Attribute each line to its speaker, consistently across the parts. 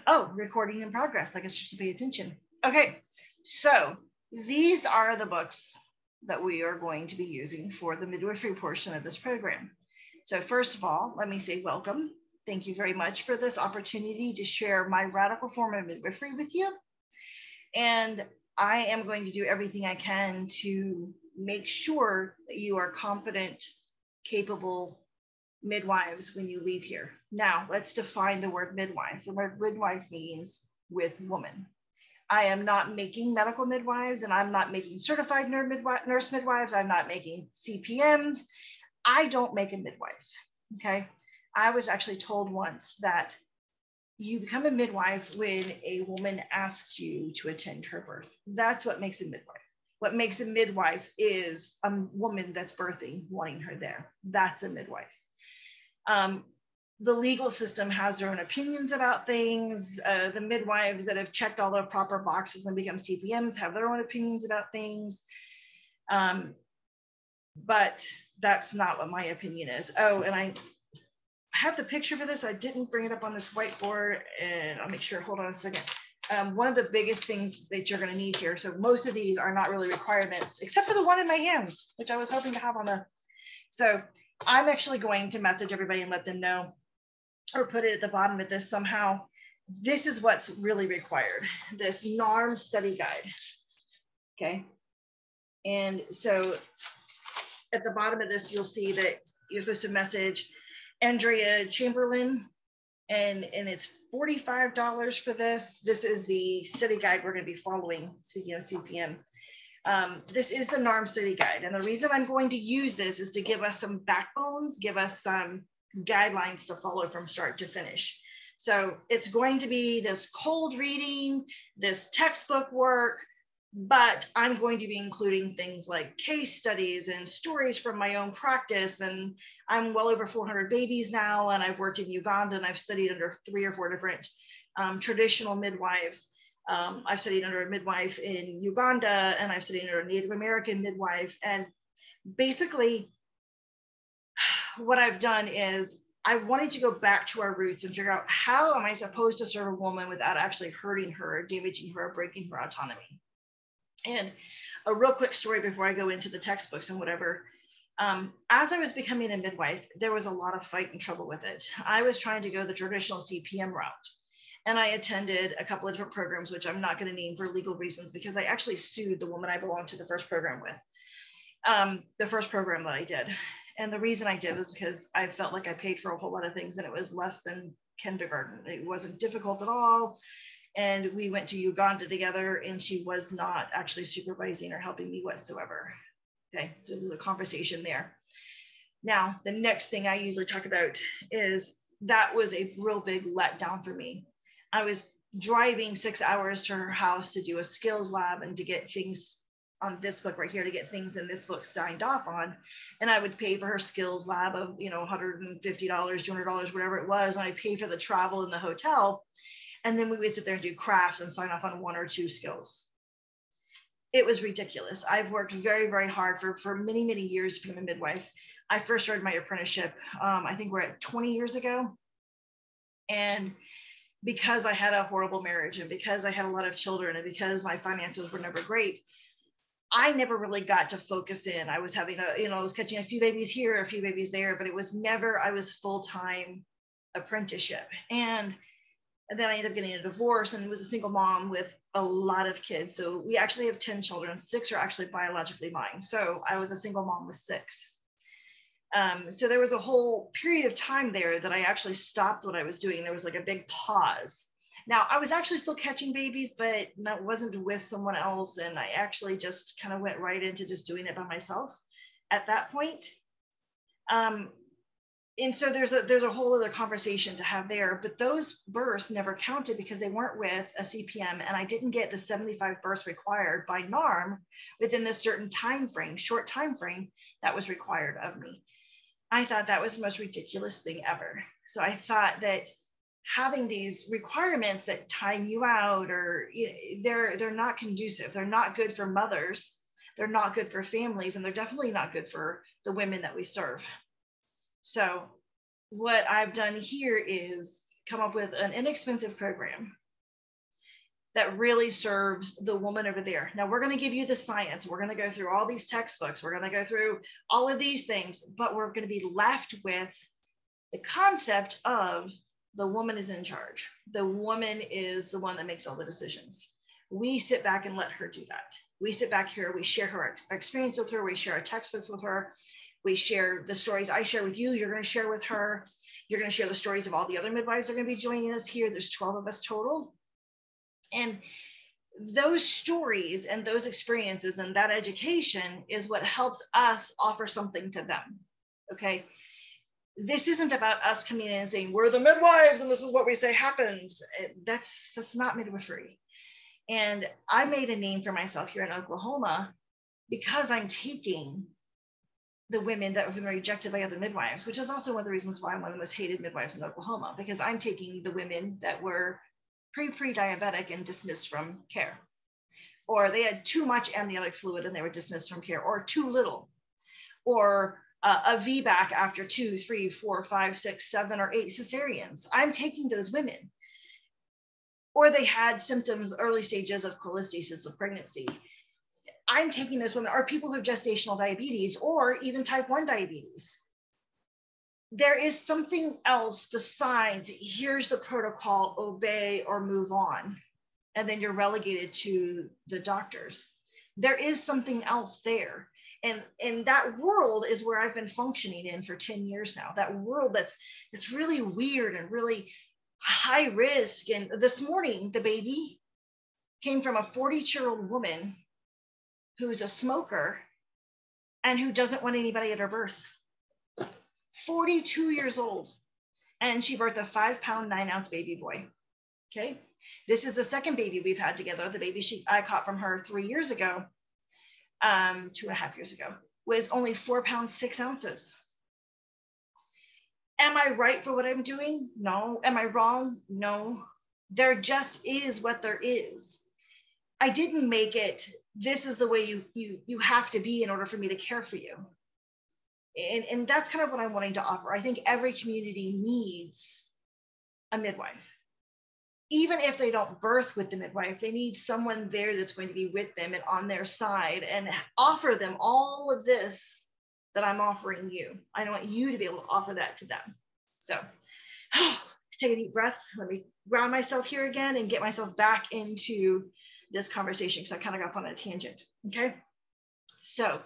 Speaker 1: Oh, recording in progress. I guess just to pay attention. Okay, so these are the books that we are going to be using for the midwifery portion of this program. So first of all, let me say welcome. Thank you very much for this opportunity to share my radical form of midwifery with you. And I am going to do everything I can to make sure that you are confident, capable midwives when you leave here. Now, let's define the word midwife. The word midwife means with woman. I am not making medical midwives, and I'm not making certified nurse midwives. I'm not making CPMs. I don't make a midwife, okay? I was actually told once that you become a midwife when a woman asks you to attend her birth. That's what makes a midwife. What makes a midwife is a woman that's birthing, wanting her there. That's a midwife. The legal system has their own opinions about things. The midwives that have checked all the proper boxes and become CPMs have their own opinions about things. But that's not what my opinion is. Oh, and I have the picture for this. I didn't bring it up on this whiteboard, and I'll make sure, hold on a second. One of the biggest things that you're gonna need here, so most of these are not really requirements, except for the one in my hands, which I was hoping to have on the, so I'm actually going to message everybody and let them know, or put it at the bottom of this somehow. This is what's really required, this NARM study guide, okay? And so at the bottom of this, you'll see that you're supposed to message Andrea Chamberlain, and it's $45 for this. This is the study guide we're going to be following, speaking of CPM. This is the NARM study guide. And the reason I'm going to use this is to give us some backbones, give us some guidelines to follow from start to finish. So it's going to be this cold reading, this textbook work, but I'm going to be including things like case studies and stories from my own practice. And I'm well over 400 babies now, and I've worked in Uganda, and I've studied under 3 or 4 different traditional midwives. I've studied under a midwife in Uganda, and I've studied under a Native American midwife. And basically, what I've done is I wanted to go back to our roots and figure out, how am I supposed to serve a woman without actually hurting her, or damaging her, or breaking her autonomy? And a real quick story before I go into the textbooks and whatever. As I was becoming a midwife, there was a lot of fight and trouble with it. I was trying to go the traditional CPM route. And I attended a couple of different programs, which I'm not going to name for legal reasons, because I actually sued the woman I belonged to the first program with, the first program that I did. And the reason I did was because I felt like I paid for a whole lot of things, and it was less than kindergarten. It wasn't difficult at all. And we went to Uganda together, and she was not actually supervising or helping me whatsoever. Okay, so there's a conversation there. Now, the next thing I usually talk about is that was a real big letdown for me. I was driving 6 hours to her house to do a skills lab and to get things on this book right here, to get things in this book signed off on. And I would pay for her skills lab of, $150, $200, whatever it was. And I'd pay for the travel and the hotel. And then we would sit there and do crafts and sign off on 1 or 2 skills. It was ridiculous. I've worked very, very hard for many, many years to become a midwife. I first started my apprenticeship, I think we're at 20 years ago. And because I had a horrible marriage, and because I had a lot of children, and because my finances were never great, I never really got to focus in. I was having I was catching a few babies here, a few babies there, but it was never, I was full-time apprenticeship. And then I ended up getting a divorce and was a single mom with a lot of kids. So we actually have 10 children. 6 are actually biologically mine. So I was a single mom with 6. So there was a whole period of time there that I actually stopped what I was doing. There was like a big pause. Now, I was actually still catching babies, but that wasn't with someone else. And I actually just kind of went right into just doing it by myself at that point. And so there's a whole other conversation to have there, but those births never counted because they weren't with a CPM, and I didn't get the 75 births required by NARM within this certain time frame, short time frame that was required of me. I thought that was the most ridiculous thing ever. So I thought that having these requirements that time you out, or they're not conducive. They're not good for mothers. They're not good for families, and they're definitely not good for the women that we serve. So what I've done here is come up with an inexpensive program that really serves the woman over there. Now we're going to give you the science. We're going to go through all these textbooks. We're going to go through all of these things, but we're going to be left with the concept of the woman is in charge. The woman is the one that makes all the decisions. We sit back and let her do that. We sit back here, we share her experience with her, we share our textbooks with her, we share the stories I share with you, you're going to share with her, you're going to share the stories of all the other midwives that are going to be joining us here. There's 12 of us total. And those stories and those experiences and that education is what helps us offer something to them, okay? This isn't about us coming in and saying, we're the midwives and this is what we say happens. That's not midwifery. And I made a name for myself here in Oklahoma because I'm taking the women that have been rejected by other midwives, which is also one of the reasons why I'm one of the most hated midwives in Oklahoma, because I'm taking the women that were pre-diabetic and dismissed from care, or they had too much amniotic fluid and they were dismissed from care, or too little, or a VBAC after 2, 3, 4, 5, 6, 7, or 8 cesareans. I'm taking those women. Or they had symptoms, early stages of cholestasis of pregnancy. I'm taking those women, or people who have gestational diabetes, or even type 1 diabetes. There is something else besides, here's the protocol, obey or move on, and then you're relegated to the doctors. There is something else there. And that world is where I've been functioning in for 10 years now. That world that's really weird and really high risk. And this morning, the baby came from a 42-year-old woman who's a smoker and who doesn't want anybody at her birth. 42 years old. And she birthed a 5-pound, 9-ounce baby boy. Okay. This is the second baby we've had together. The baby I caught from her 3 years ago, 2.5 years ago, was only 4 pounds, 6 ounces. Am I right for what I'm doing? No. Am I wrong? No. There just is what there is. I didn't make it, this is the way you have to be in order for me to care for you. And that's kind of what I'm wanting to offer. I think every community needs a midwife. Even if they don't birth with the midwife, they need someone there that's going to be with them and on their side and offer them all of this that I'm offering you. I want you to be able to offer that to them. So take a deep breath. Let me ground myself here again and get myself back into this conversation because I kind of got on a tangent. Okay. So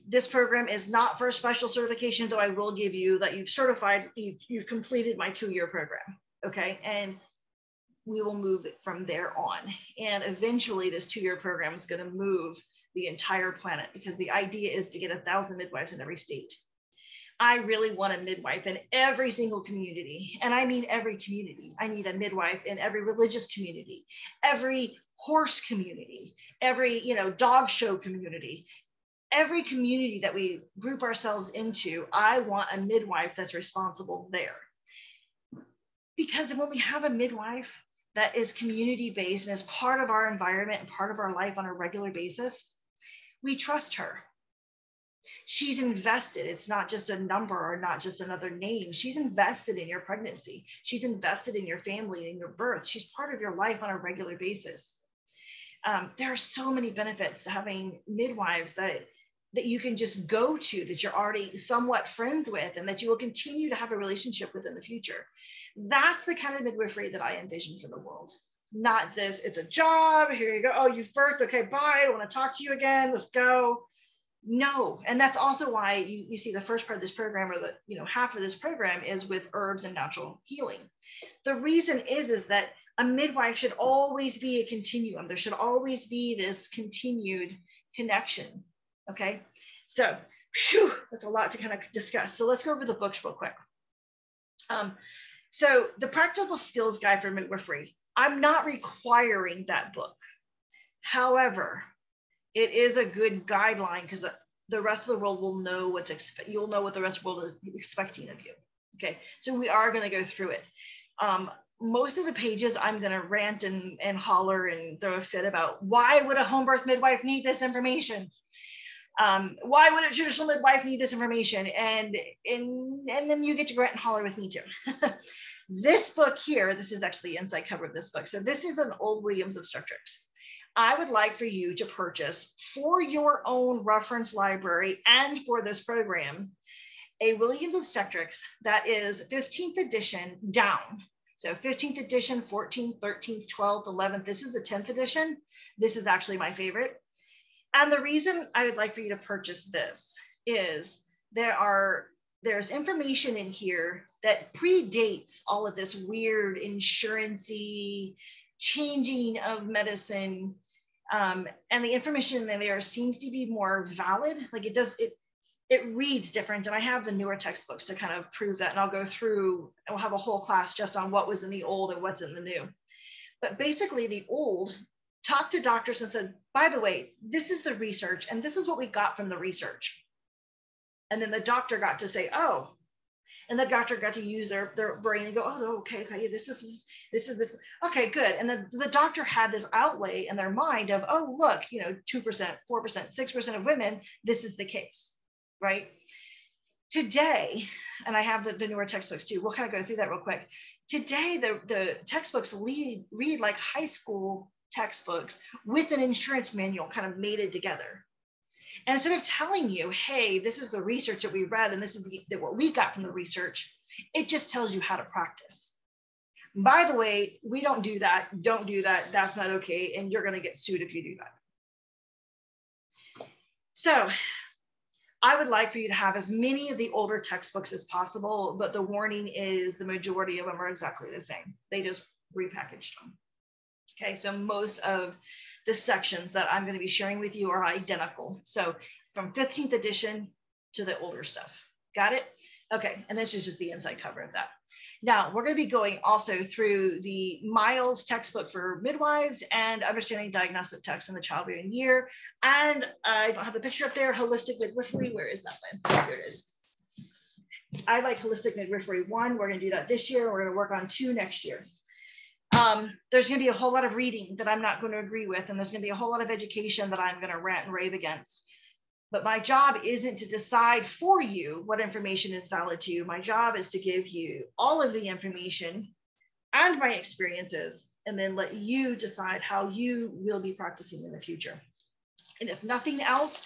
Speaker 1: this program is not for a special certification, though I will give you that you've completed my 2-year program. Okay. And we will move it from there on. And eventually this 2-year program is going to move the entire planet because the idea is to get 1,000 midwives in every state. I really want a midwife in every single community. And I mean every community. I need a midwife in every religious community, every horse community, every, dog show community, every community that we group ourselves into. I want a midwife that's responsible there. Because when we have a midwife that is community-based and is part of our environment and part of our life on a regular basis, we trust her. She's invested. It's not just a number or not just another name. She's invested in your pregnancy. She's invested in your family and your birth. She's part of your life on a regular basis. There are so many benefits to having midwives that you can just go to, that you're already somewhat friends with, and that you will continue to have a relationship with in the future. That's the kind of midwifery that I envision for the world. Not this, it's a job, here you go, oh, you've birthed, okay, bye, I don't want to talk to you again, let's go. No, and that's also why you see the first part of this program, or the half of this program, is with herbs and natural healing. The reason is that a midwife should always be a continuum. There should always be this continued connection. Okay, so that's a lot to kind of discuss. So let's go over the books real quick. So the Practical Skills Guide for Midwifery, I'm not requiring that book. However, it is a good guideline because the rest of the world will know you'll know what the rest of the world is expecting of you. Okay, so we are going to go through it. Most of the pages I'm going to rant and holler and throw a fit about why would a home birth midwife need this information? Why would a traditional midwife need this information? And then you get to rant and holler with me too. This book here, this is actually the inside cover of this book. So this is an old Williams Obstetrics. I would like for you to purchase for your own reference library and for this program, a Williams Obstetrics that is 15th edition down. So 15th edition, 14th, 13th, 12th, 11th. This is the 10th edition. This is actually my favorite. And the reason I would like for you to purchase this is there's information in here that predates all of this weird insurance-y changing of medicine. And the information in there seems to be more valid. Like it reads different. And I have the newer textbooks to kind of prove that. And I'll go through and we'll have a whole class just on what was in the old and what's in the new. But basically the old talked to doctors and said, by the way, this is the research and this is what we got from the research. And then the doctor got to say, oh, and the doctor got to use their brain and go, oh, okay, this is this. Okay, good. And the doctor had this outlay in their mind of, oh, look, 2%, 4%, 6% of women, this is the case, right? Today, and I have the newer textbooks too. We'll kind of go through that real quick. Today, the textbooks read like high school textbooks with an insurance manual kind of mated together. And instead of telling you, hey, this is the research that we read and this is what we got from the research, it just tells you how to practice. By the way, we don't do that. Don't do that. That's not okay. And you're going to get sued if you do that. So I would like for you to have as many of the older textbooks as possible, but the warning is the majority of them are exactly the same. They just repackaged them. Okay, so most of the sections that I'm going to be sharing with you are identical. So from 15th edition to the older stuff. Got it? Okay, and this is just the inside cover of that. Now, we're going to be going also through the Miles textbook for midwives and understanding diagnostic text in the childbearing year. And I don't have the picture up there, holistic midwifery. Where is that one? Here it is. I like holistic midwifery 1. We're going to do that this year. We're going to work on 2 next year. There's going to be a whole lot of reading that I'm not going to agree with, and there's going to be a whole lot of education that I'm going to rant and rave against. But my job isn't to decide for you what information is valid to you. My job is to give you all of the information and my experiences, and then let you decide how you will be practicing in the future. And if nothing else,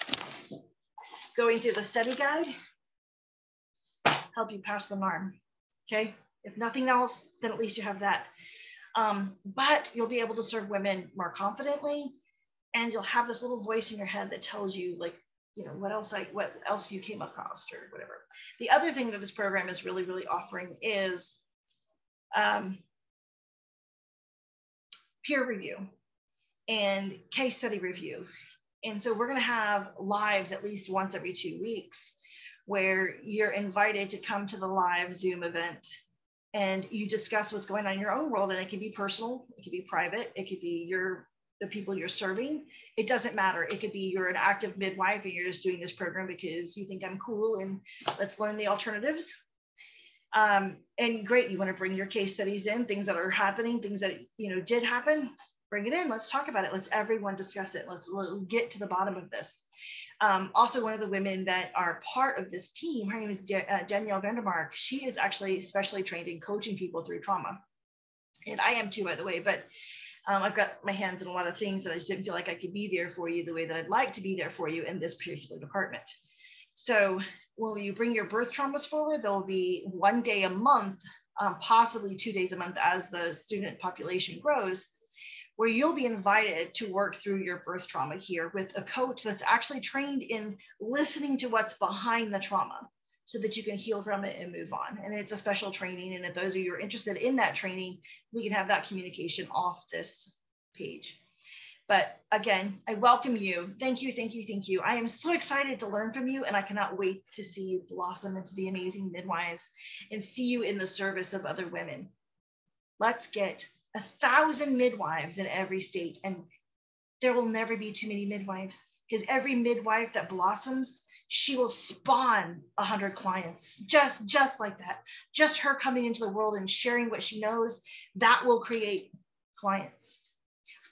Speaker 1: going through the study guide, help you pass the NARM, okay? If nothing else, then at least you have that. But you'll be able to serve women more confidently, and you'll have this little voice in your head that tells you, like, what else you came across or whatever. The other thing that this program is really, really offering is peer review and case study review. And so we're going to have lives at least once every 2 weeks where you're invited to come to the live Zoom event and you discuss what's going on in your own world. And it can be personal, it could be private, it could be the people you're serving. It doesn't matter. It could be you're an active midwife and you're just doing this program because you think I'm cool and let's learn the alternatives. And great, you want to bring your case studies in, things that are happening, things that did happen, bring it in. Let's talk about it. Let's everyone discuss it. Let's get to the bottom of this. Also, one of the women that are part of this team, her name is Danielle Vandermark. She is actually specially trained in coaching people through trauma. And I am too, by the way, but I've got my hands in a lot of things that I just didn't feel like I could be there for you the way that I'd like to be there for you in this particular department. So when you bring your birth traumas forward, there will be 1 day a month, possibly 2 days a month as the student population grows, where you'll be invited to work through your birth trauma here with a coach that's actually trained in listening to what's behind the trauma so that you can heal from it and move on. And it's a special training. And if those of you are interested in that training, we can have that communication off this page. But again, I welcome you. Thank you, thank you, thank you. I am so excited to learn from you, and I cannot wait to see you blossom into the amazing midwives and see you in the service of other women. Let's get 1,000 midwives in every state, and there will never be too many midwives, because every midwife that blossoms, she will spawn 100 clients, just like that. Just her coming into the world and sharing what she knows, that will create clients.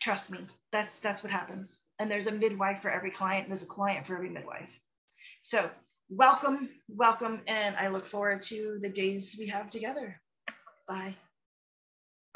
Speaker 1: Trust me, that's what happens. And there's a midwife for every client, and there's a client for every midwife. So welcome, and I look forward to the days we have together. Bye.